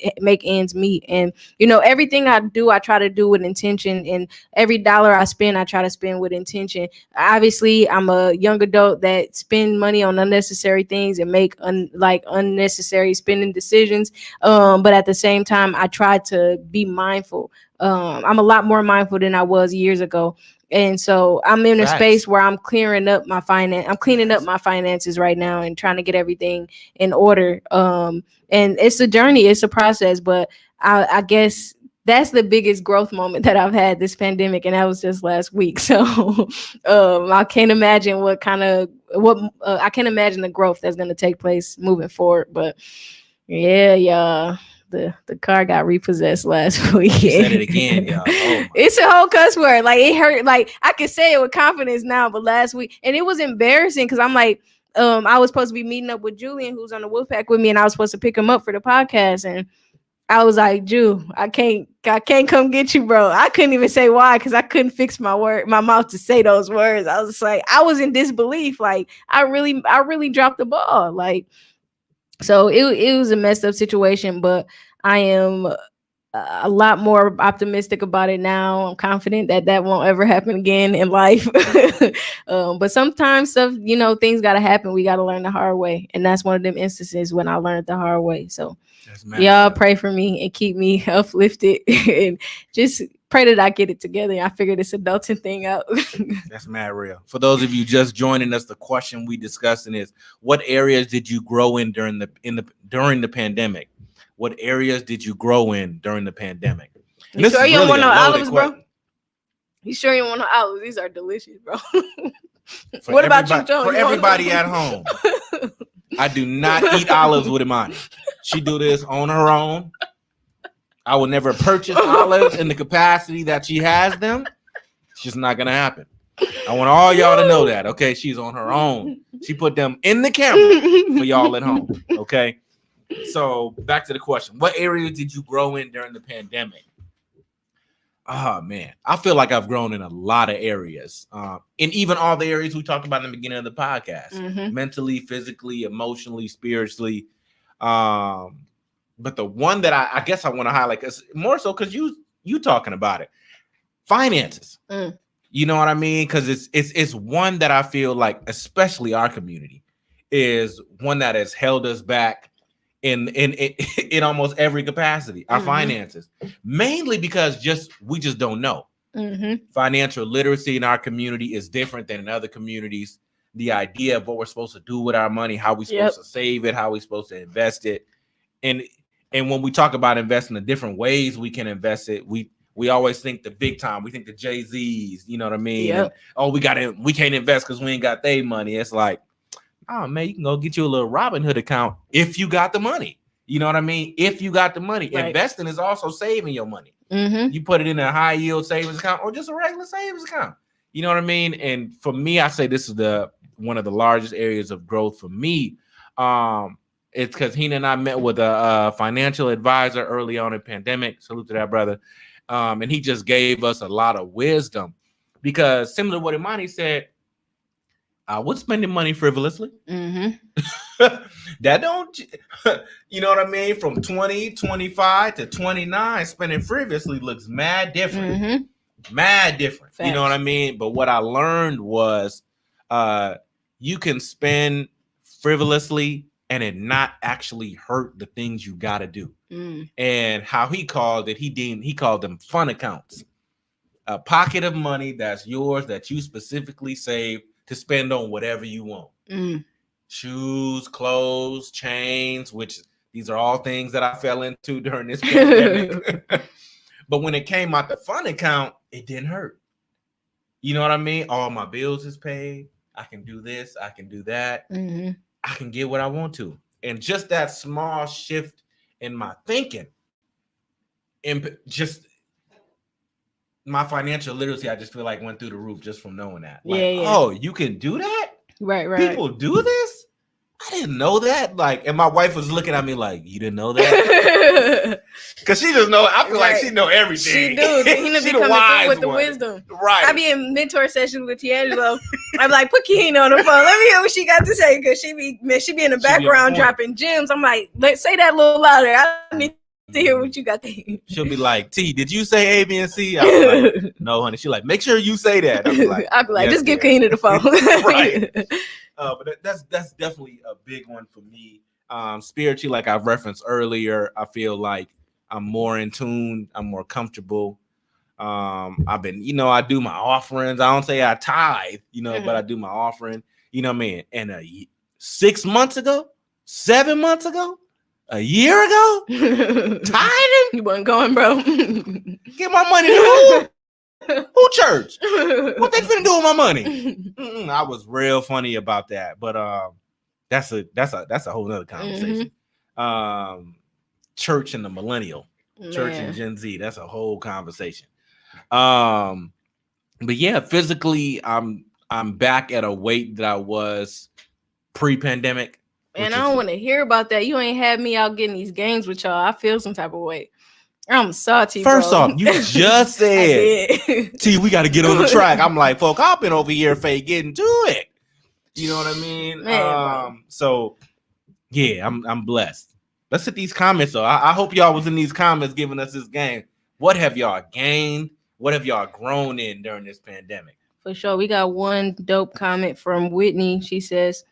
ends meet. And, everything I do, I try to do with intention, and every dollar I spend, I try to spend with intention. Obviously, I'm a young adult that spend money on unnecessary things and make unnecessary spending decisions. But at the same time, I try to be mindful. I'm a lot more mindful than I was years ago. And so I'm in a space where I'm cleaning up my finances right now and trying to get everything in order. And it's a journey, it's a process, but I guess that's the biggest growth moment that I've had this pandemic, and that was just last week. So I can't imagine I can't imagine the growth that's going to take place moving forward. But yeah, the car got repossessed last week. You said it again, y'all. Oh, it's a whole cuss word. Like, it hurt. Like, I can say it with confidence now, but last week, and it was embarrassing because I'm like, I was supposed to be meeting up with Julian, who's on the Wolfpack with me, and I was supposed to pick him up for the podcast, and I was like, Ju, I can't come get you, bro. I couldn't even say why, because I couldn't fix my mouth to say those words. I was just like, I was in disbelief. Like, I really dropped the ball. Like, so it was a messed up situation, but I am a lot more optimistic about it now. I'm confident that won't ever happen again in life. But sometimes stuff, things got to happen. We got to learn the hard way. And that's one of them instances when I learned the hard way. So y'all pray for me and keep me uplifted and just pray that I get it together and I figure this adulting thing out. That's mad real. For those of you just joining us, the question we discussing is, what areas did you grow in during the pandemic? What areas did you grow in during the pandemic? You sure you don't want no olives, bro? You sure you don't want no olives? These are delicious, bro. What about you, Joe? For everybody at home, I do not eat olives with Imani. She do this on her own. I will never purchase olives in the capacity that she has them. It's just not gonna happen. I want all y'all to know that, okay? She's on her own. She put them in the camera for y'all at home, okay? So back to the question. What areas did you grow in during the pandemic? Oh, man. I feel like I've grown in a lot of areas. In even all the areas we talked about in the beginning of the podcast. Mm-hmm. Mentally, physically, emotionally, spiritually. But the one that I guess I want to highlight is more so because you talking about it. Finances. Mm. You know what I mean? Because it's one that I feel like, especially our community, is one that has held us back in almost every capacity, our finances, mainly because we just don't know. Financial literacy in our community is different than in other communities. The idea of what we're supposed to do with our money, how we're supposed to save it, how we're supposed to invest it. And when we talk about investing, the different ways we can invest it, we always think the big time. We think the Jay-Z's, you know what I mean? Yep. And, we can't invest because we ain't got their money. It's like, oh man, you can go get you a little Robinhood account if you got the money. You know what I mean? If you got the money. Right. Investing is also saving your money. You put it in a high yield savings account or just a regular savings account. You know what I mean? And for me, I say this is one of the largest areas of growth for me. It's because Hina and I met with a financial advisor early on in the pandemic. Salute to that brother. And he just gave us a lot of wisdom because similar to what Imani said, I was spending money frivolously. That don't, you know what I mean? From 25 to 29, spending frivolously looks mad different. Mad different. Facts. You know what I mean? But what I learned was you can spend frivolously and it not actually hurt the things you got to do. And how he called it, he called them fun accounts. A pocket of money that's yours that you specifically save to spend on whatever you want. Shoes, clothes, chains, which these are all things that I fell into during this pandemic. But when it came out the fun account, it didn't hurt. You know what I mean? All my bills is paid. I can do this. I can do that. I can get what I want to. And just that small shift in my thinking and just my financial literacy, I just feel like went through the roof just from knowing that. Like, oh, you can do that? Right. People do this? I didn't know that. Like, and my wife was looking at me like, you didn't know that? Because she just know, I feel like she know everything. She do. Kahina be coming through with the wisdom. Right. I be in mentor sessions with Tiangelo. I'm like, put Kahina on the phone. Let me hear what she got to say. Because she be in the background dropping gems. I'm like, let's say that a little louder. I need to hear what you got to hear. She'll be like, T, did you say A, B, and C? I was like, no, honey. She's like, make sure you say that. I'll be like, just give Kahina the phone. Right. But that's definitely a big one for me. Spiritually, like I've referenced earlier, I feel like I'm more in tune. I'm more comfortable. I've been, I do my offerings. I don't say I tithe, but I do my offering. You know what I mean? And 7 months ago, A year ago? Tithing? You wasn't going, bro. Get my money to who? Who church? What they finna do with my money? I was real funny about that, but that's a whole nother conversation. Church and the millennial, church and Gen Z. That's a whole conversation. But yeah, physically, I'm back at a weight that I was pre-pandemic. And I don't want to hear about that. You ain't had me out getting these games with y'all. I feel some type of way. I'm salty. First off, you just said, T, we got to get on the track. I'm like, folk, I've been over here, Faye, getting to it. You know what I mean? Man, so yeah, I'm blessed. Let's hit these comments though. I hope y'all was in these comments giving us this game. What have y'all gained? What have y'all grown in during this pandemic? For sure. We got one dope comment from Whitney. She says,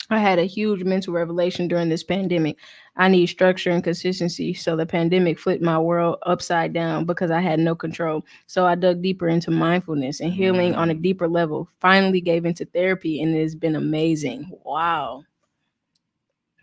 I had a huge mental revelation during this pandemic. I need structure and consistency. So the pandemic flipped my world upside down because I had no control. So I dug deeper into mindfulness and healing on a deeper level. Finally gave into therapy, and it has been amazing. Wow.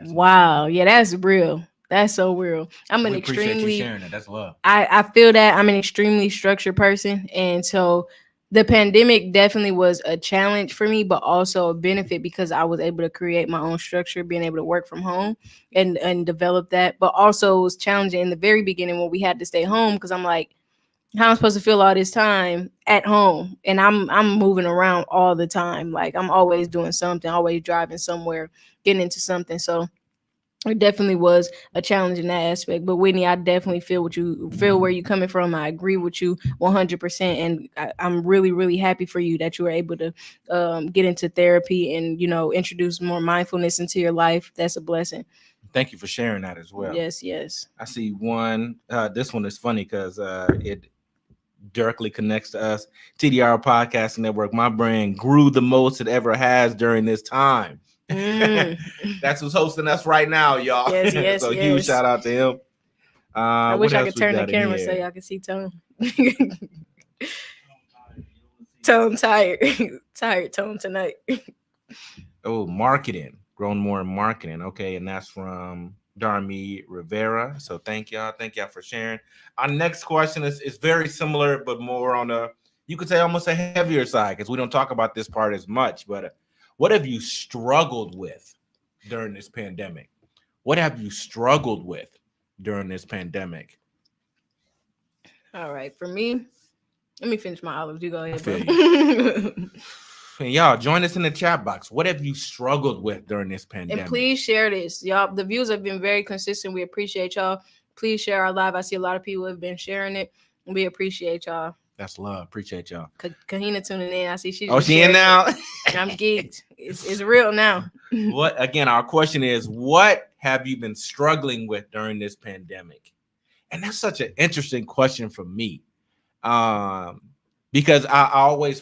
Wow. Yeah, that's real. That's so real. I'm an extremely sharing it. That's love. I feel that I'm an extremely structured person. And so the pandemic definitely was a challenge for me, but also a benefit because I was able to create my own structure, being able to work from home and develop that. But also it was challenging in the very beginning when we had to stay home because I'm like, how am I supposed to feel all this time at home? And I'm moving around all the time. Like I'm always doing something, always driving somewhere, getting into something. So it definitely was a challenge in that aspect. But Whitney, I definitely feel where you're coming from. I agree with you 100%. And I'm really, really happy for you that you were able to get into therapy and, introduce more mindfulness into your life. That's a blessing. Thank you for sharing that as well. Yes. I see one. This one is funny because it directly connects to us. TDR Podcasting Network. My brand grew the most it ever has during this time. That's who's hosting us right now, y'all. Yes. So huge shout out to him. I wish I could turn the camera so y'all can see Tone. Tone tired Tone tonight. Oh, marketing, grown more in marketing. Okay, and that's from Darmi Rivera. So thank y'all for sharing. Our next question is very similar, but more on you could say almost a heavier side because we don't talk about this part as much, but. What have you struggled with during this pandemic? What have you struggled with during this pandemic? All right, for me, let me finish my olives. You go ahead, bro. And y'all, join us in the chat box. What have you struggled with during this pandemic? And please share this. Y'all, the views have been very consistent. We appreciate y'all. Please share our live. I see a lot of people have been sharing it. We appreciate y'all. That's love. Appreciate y'all. Kahina tuning in. I see she in now. I'm geeked. It's real now. Our question is, what have you been struggling with during this pandemic? And that's such an interesting question for me. Because I always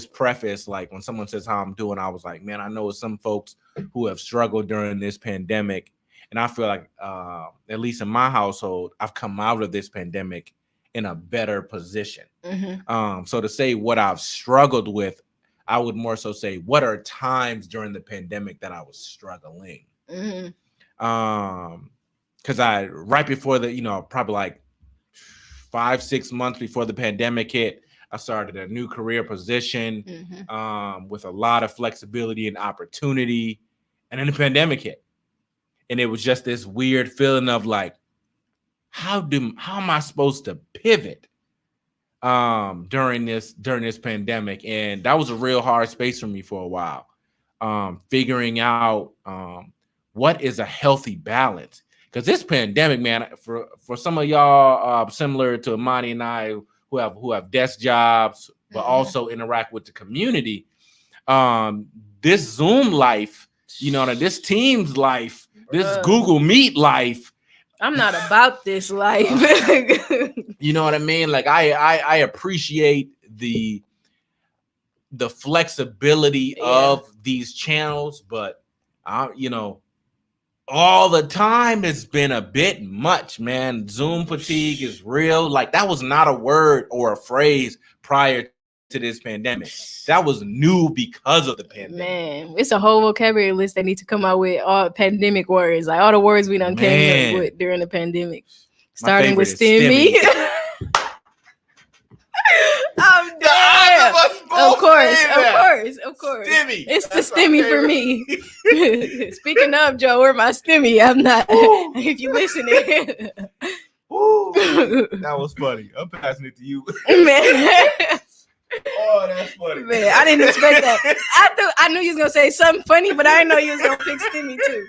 preface, like when someone says how I'm doing, I was like, man, I know some folks who have struggled during this pandemic. And I feel like, at least in my household, I've come out of this pandemic in a better position. So to say what I've struggled with, I would more so say, what are times during the pandemic that I was struggling? Because right before probably like 5-6 months before the pandemic hit, I started a new career position with a lot of flexibility and opportunity. And then the pandemic hit. And it was just this weird feeling of like, how am I supposed to pivot during this pandemic? And that was a real hard space for me for a while. Figuring out what is a healthy balance. Because this pandemic, man, for some of y'all similar to Amani and I who have desk jobs, but also interact with the community, this Zoom life, this Teams life, this Google Meet life, I'm not about this life. You know what I mean? Like I appreciate the flexibility of these channels, but all the time it's been a bit much, man. Zoom fatigue is real. Like that was not a word or a phrase prior to this pandemic. That was new because of the pandemic. Man, it's a whole vocabulary list they need to come out with all pandemic words, like all the words we done came up with during the pandemic. Starting with STEMI. I'm dead. Of course. STEMI. It's the STEMI for me. Speaking of, Joe, where my STEMI? I'm not. If you listening. That was funny. I'm passing it to you. Man. Oh, that's funny. Man, I didn't expect that. I knew you was gonna say something funny, but I didn't know you was gonna pick STEMI too.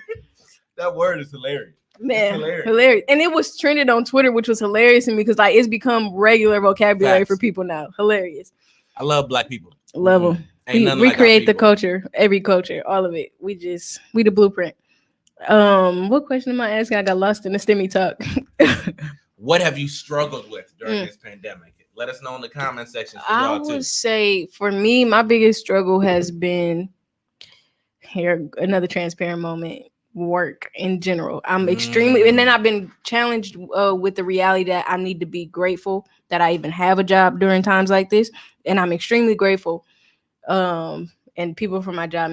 That word is hilarious. Man, hilarious. And it was trended on Twitter, which was hilarious to me because like it's become regular vocabulary for people now. Hilarious. I love Black people. Love them. We create the culture, every culture, all of it. We the blueprint. What question am I asking? I got lost in the STEMI talk. What have you struggled with during this pandemic? Let us know in the comment section. I would say for me, my biggest struggle has been here. Another transparent moment. Work in general. I'm extremely, and then I've been challenged with the reality that I need to be grateful that I even have a job during times like this, and I'm extremely grateful. And people from my job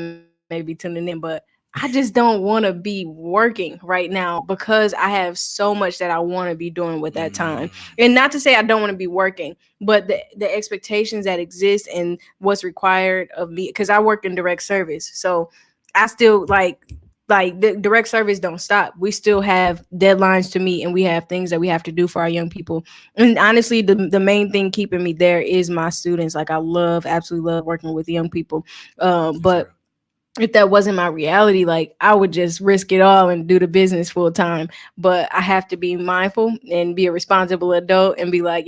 may be tuning in, but I just don't want to be working right now because I have so much that I want to be doing with that time. And not to say I don't want to be working, but the expectations that exist and what's required of me, because I work in direct service, so I still like the direct service don't stop. We still have deadlines to meet and we have things that we have to do for our young people. And honestly, the main thing keeping me there is my students. Like I absolutely love working with young people. But if that wasn't my reality, like I would just risk it all and do the business full time. But I have to be mindful and be a responsible adult and be like,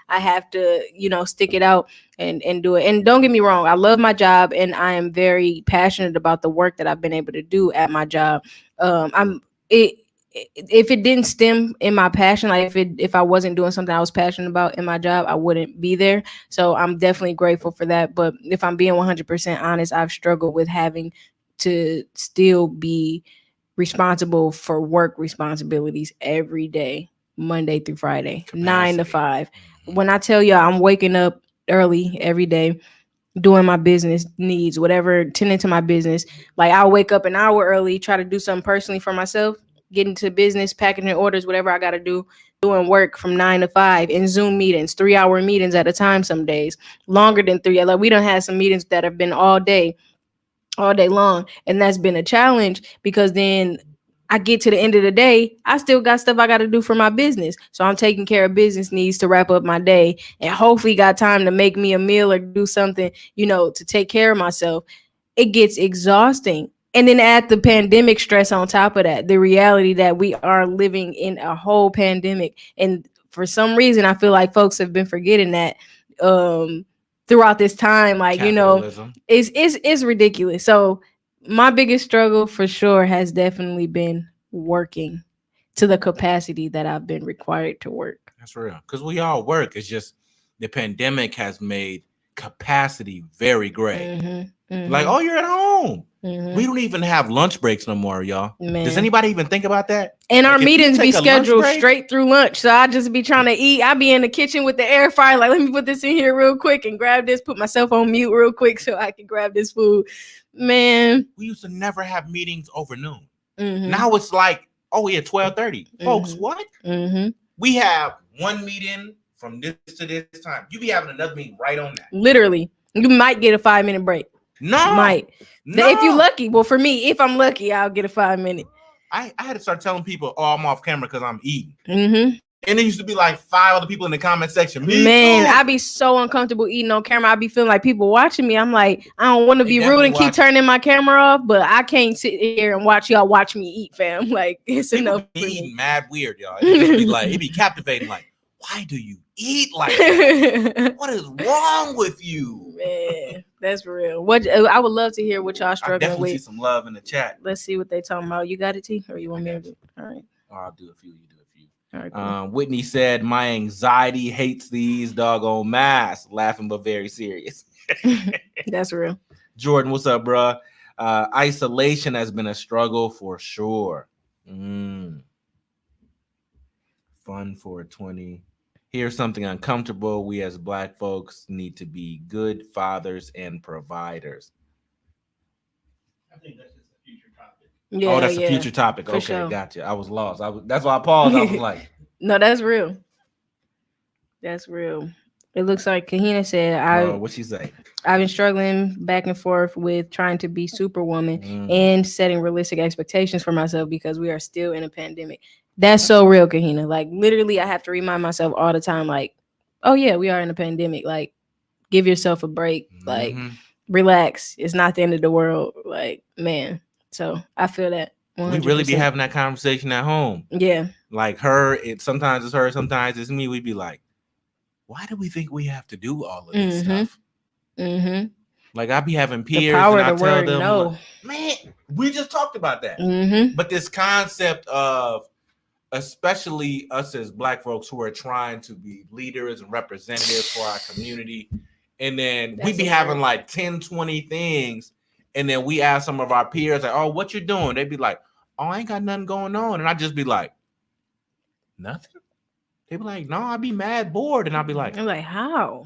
I have to, stick it out and do it. And don't get me wrong, I love my job and I am very passionate about the work that I've been able to do at my job. If it didn't stem in my passion, like if I wasn't doing something I was passionate about in my job, I wouldn't be there. So I'm definitely grateful for that. But if I'm being 100% honest, I've struggled with having to still be responsible for work responsibilities every day, Monday through Friday, 9 to 5. When I tell you I'm waking up early every day, doing my business needs, whatever, tending to my business, like I'll wake up an hour early, try to do something personally for myself, get into business, packaging orders, whatever I got to do, doing work from 9 to 5 in Zoom meetings, 3-hour meetings at a time, some days longer than 3. Like we don't have some meetings that have been all day long. And that's been a challenge because then I get to the end of the day, I still got stuff I got to do for my business. So I'm taking care of business needs to wrap up my day and hopefully got time to make me a meal or do something, to take care of myself. It gets exhausting. And then add the pandemic stress on top of that, the reality that we are living in a whole pandemic. And for some reason, I feel like folks have been forgetting that throughout this time, like, capitalism. It's ridiculous. So my biggest struggle for sure has definitely been working to the capacity that I've been required to work. That's real. Because we all work. It's just the pandemic has made capacity very great. Like, oh, you're at home. We don't even have lunch breaks no more, y'all. Man. Does anybody even think about that? And our meetings be scheduled straight through lunch. So I just be trying to eat. I be in the kitchen with the air fryer. Like, let me put this in here real quick and grab this, put myself on mute real quick so I can grab this food. Man. We used to never have meetings over noon. Now it's like, oh, yeah, 12:30. Folks, what? We have one meeting from this to this time. You be having another meeting right on that. Literally. You might get a 5-minute break. No. Might. No. If you're lucky. Well, for me, if I'm lucky, I'll get a 5-minute. I had to start telling people, oh, I'm off camera because I'm eating. And there used to be like 5 other people in the comment section. Man, I be so uncomfortable eating on camera. I be feeling like people watching me. I'm like, I don't want to be rude and keep turning my camera off, but I can't sit here and watch y'all watch me eat, fam. Like, it's people enough. Eating mad weird, y'all. It be captivating. Like, why do you eat like that? What is wrong with you? Man, that's real. What I would love to hear what y'all struggling definitely with. See some love in the chat. Let's see what they talking about. You got it, T? Or you want me to do? All right. I'll do a few. You do a few. All right, cool. Whitney said, my anxiety hates these doggone masks. Laughing but very serious. That's real. Jordan, what's up, bro? Isolation has been a struggle for sure. Fun for 20. Here's something uncomfortable. We as Black folks need to be good fathers and providers. I think that's just a future topic. Yeah, that's a future topic. Okay, sure. Gotcha. I was lost. That's why I paused. I was like, no, that's real. That's real. It looks like Kahina said, what'd she say? I've been struggling back and forth with trying to be Superwoman and setting realistic expectations for myself because we are still in a pandemic. That's so real, Kahina. Like, literally, I have to remind myself all the time, like, oh, yeah, we are in a pandemic. Like, give yourself a break. Like, relax. It's not the end of the world. Like, man. So I feel that. 100%. We really be having that conversation at home. Yeah. Like sometimes it's her, sometimes it's me. We be like, why do we think we have to do all of this stuff? Like I be having peers and I tell them, no. Man, we just talked about that. But this concept of, especially us as Black folks who are trying to be leaders and representatives for our community, and then we be having like 10, 20 things, and then we ask some of our peers, like, oh, what you doing? They be like, oh, I ain't got nothing going on. And I just be like, nothing? They be like, no, I be mad bored. And I be like, I'm like, how?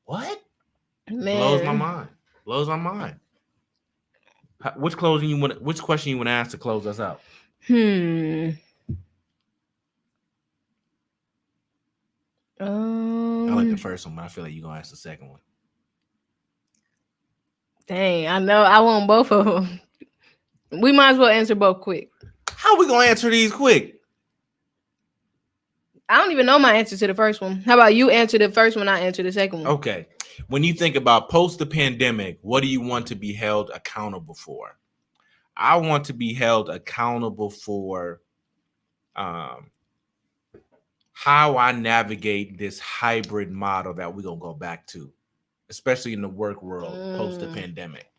What? Man. Blows my mind. Which question you want to ask to close us out? I like the first one, but I feel like you're gonna ask the second one. Dang, I know. I want both of them. We might as well answer both quick. How are we gonna answer these quick? I don't even know my answer to the first one. How about you answer the first one? I answer the second one. Okay. When you think about post the pandemic, what do you want to be held accountable for? I want to be held accountable for how I navigate this hybrid model that we're gonna go back to, especially in the work world post the pandemic.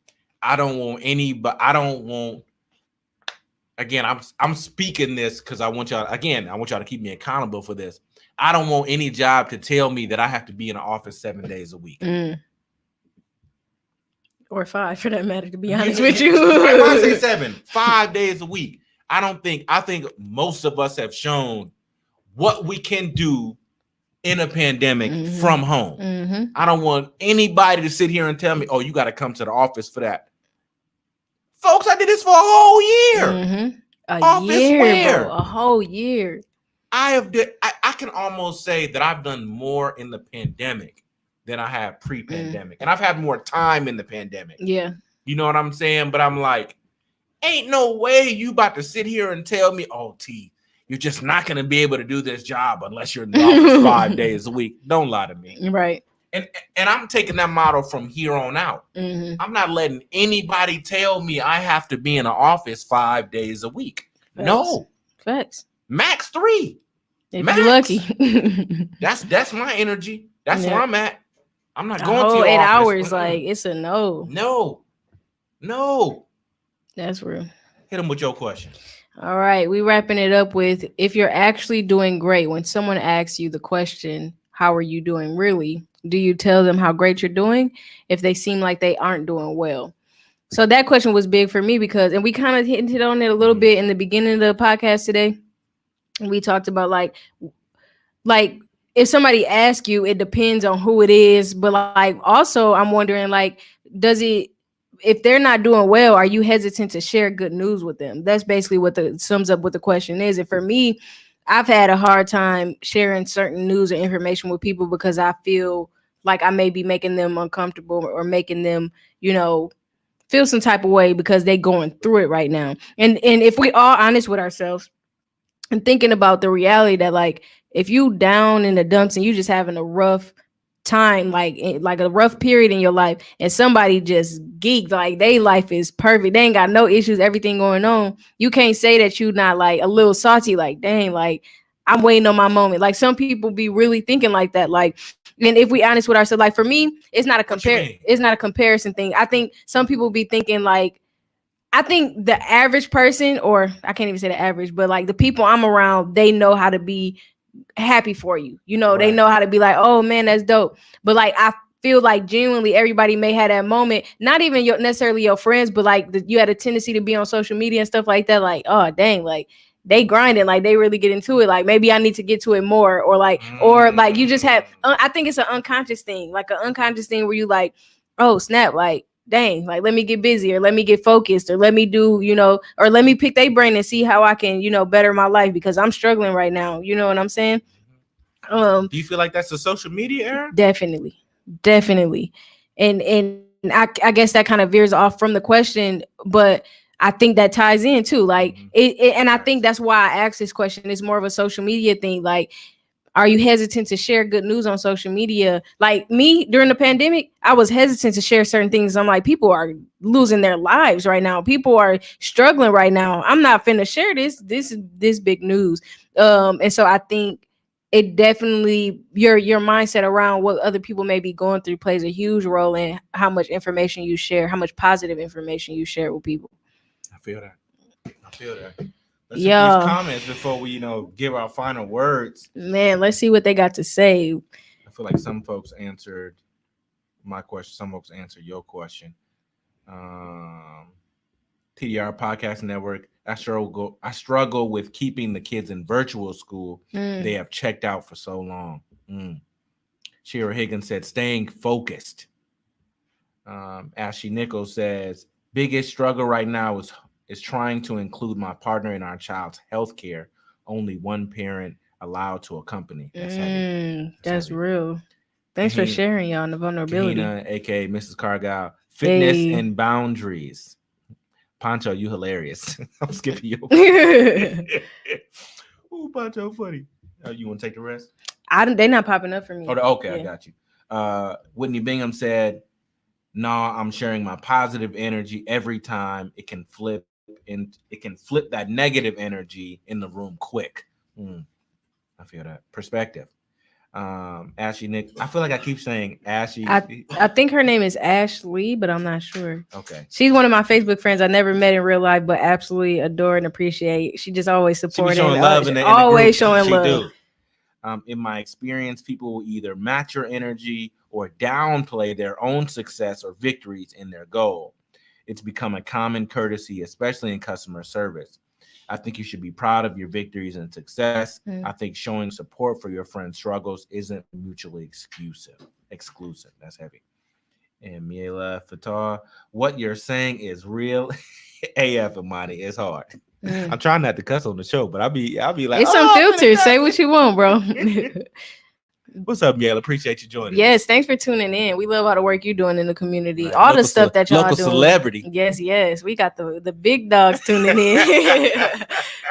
I don't want again, I'm speaking this because I want y'all to keep me accountable for this. I don't want any job to tell me that I have to be in the office 7 days a week. Or 5 for that matter, to be honest with you. I say 7, 5 days a week. I think most of us have shown what we can do in a pandemic from home. I don't want anybody to sit here and tell me, oh, you got to come to the office for that. Folks, I did this for a whole year. A whole year. I can almost say that I've done more in the pandemic than I have pre-pandemic. And I've had more time in the pandemic. Yeah. You know what I'm saying? But I'm like, ain't no way you about to sit here and tell me, oh, T, you're just not going to be able to do this job unless you're in the office 5 days a week. Don't lie to me. Right. And I'm taking that model from here on out. I'm not letting anybody tell me I have to be in an office 5 days a week. Facts. No. Facts. Max 3. If you're lucky. That's my energy. That's where I'm at. I'm not going to your 8 office. hours. Like, it's a no. No. That's real. Hit them with your question. All right. We wrapping it up with, if you're actually doing great, when someone asks you the question, how are you doing really? Do you tell them how great you're doing if they seem like they aren't doing well? So that question was big for me because, and we kind of hinted on it a little bit in the beginning of the podcast today. We talked about like if somebody asks you, it depends on who it is. But like, also I'm wondering, like, if they're not doing well, are you hesitant to share good news with them? That's basically what sums up what the question is. And for me, I've had a hard time sharing certain news or information with people because I feel like I may be making them uncomfortable or making them, feel some type of way because they're going through it right now. And if we are honest with ourselves and thinking about the reality that, like, if you down in the dumps and you just having a rough time, like a rough period in your life, and somebody just geeked, like their life is perfect, they ain't got no issues, everything going on, you can't say that you not like a little salty, like, dang, like I'm waiting on my moment. Like some people be really thinking like that. Like, and if we honest with ourselves, like for me, it's not a comparison thing. I think some people be thinking like, I think the average person, or I can't even say the average, but like the people I'm around, they know how to be happy for you. Right. They know how to be like, oh man, that's dope. But like, I feel like genuinely everybody may have that moment, not even necessarily your friends, but like you had a tendency to be on social media and stuff like that. Like, oh dang, like they grinding, like they really get into it. Like maybe I need to get to it more, or like you just have. I think it's an unconscious thing, like an unconscious thing where you like, oh snap, like dang, like let me get busy, or let me get focused, or let me do, or let me pick their brain and see how I can, better my life because I'm struggling right now. You know what I'm saying? Do you feel like that's a social media era? Definitely. And I guess that kind of veers off from the question, but I think that ties in too. Like and I think that's why I asked this question. It's more of a social media thing. Like, are you hesitant to share good news on social media? Like me during the pandemic, I was hesitant to share certain things. I'm like, people are losing their lives right now. People are struggling right now. I'm not finna share this. This is this big news. And so I think it definitely your mindset around what other people may be going through plays a huge role in how much information you share, how much positive information you share with people. I feel that. Let's see these comments before we, give our final words. Man, let's see what they got to say. I feel like some folks answered my question. Some folks answered your question. TDR Podcast Network. I struggle with keeping the kids in virtual school. They have checked out for so long. Shira Higgins said, staying focused. Ashley Nichols says, biggest struggle right now is trying to include my partner in our child's health care. Only one parent allowed to accompany. That's heavy. That's heavy. Real. Thanks for sharing, y'all, the vulnerability. Kahina, aka Mrs. Cargile. Fitness and boundaries. Pancho, you hilarious. I'm skipping you. Ooh, Pancho, funny. You want to take the rest? They're not popping up for me. Okay, yeah. I got you. Whitney Bingham said, "Nah, I'm sharing my positive energy every time. It can flip that negative energy in the room quick." I feel that perspective. Ashley Nick. I feel like I keep saying Ashley. I think her name is Ashley, but I'm not sure. Okay. She's one of my Facebook friends. I never met in real life, but absolutely adore and appreciate. She just always supporting. Showing love always showing love. Do. In my experience, people will either match your energy or downplay their own success or victories in their goal. It's become a common courtesy, especially in customer service. I think you should be proud of your victories and success. I think showing support for your friend's struggles isn't mutually exclusive. That's heavy. And Miela Fatah, what you're saying is real AF, Amani. It's hard. I'm trying not to cuss on the show, but I'll be like, it's some filters. Say what you want, bro. What's up, Miela? Appreciate you joining. Yes, thanks for tuning in. We love all the work you're doing in the community. Right. All the stuff that y'all local doing. Celebrity. Yes. We got the big dogs tuning in.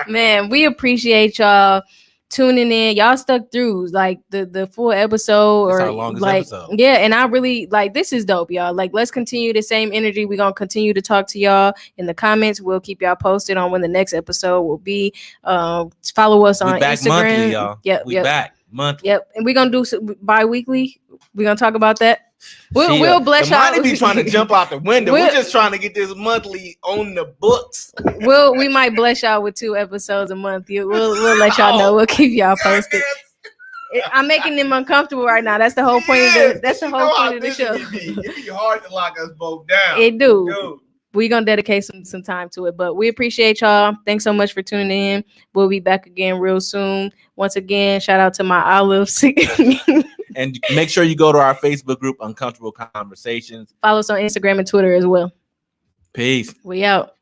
Man, we appreciate y'all tuning in. Y'all stuck through like the full episode. It's our longest episode. Yeah, and I really like this is dope, y'all. Like, let's continue the same energy. We're gonna continue to talk to y'all in the comments. We'll keep y'all posted on when the next episode will be. Follow us on back Instagram. Monthly, y'all. We back monthly. Yep, and we're gonna do bi-weekly. We're gonna talk about that. We'll bless y'all. Money be trying to jump out the window. We're just trying to get this monthly on the books. We might bless y'all with 2 episodes a month. We'll let y'all know. We'll keep y'all posted. I'm making them uncomfortable right now. That's the whole point of that's the whole point of the show. It'd be hard to lock us both down. It do. Dude. We're gonna dedicate some time to it, but we appreciate y'all. Thanks so much for tuning in. We'll be back again real soon. Once again, shout out to my olives. And make sure you go to our Facebook group, Uncomfortable Conversations. Follow us on Instagram and Twitter as well. Peace. We out.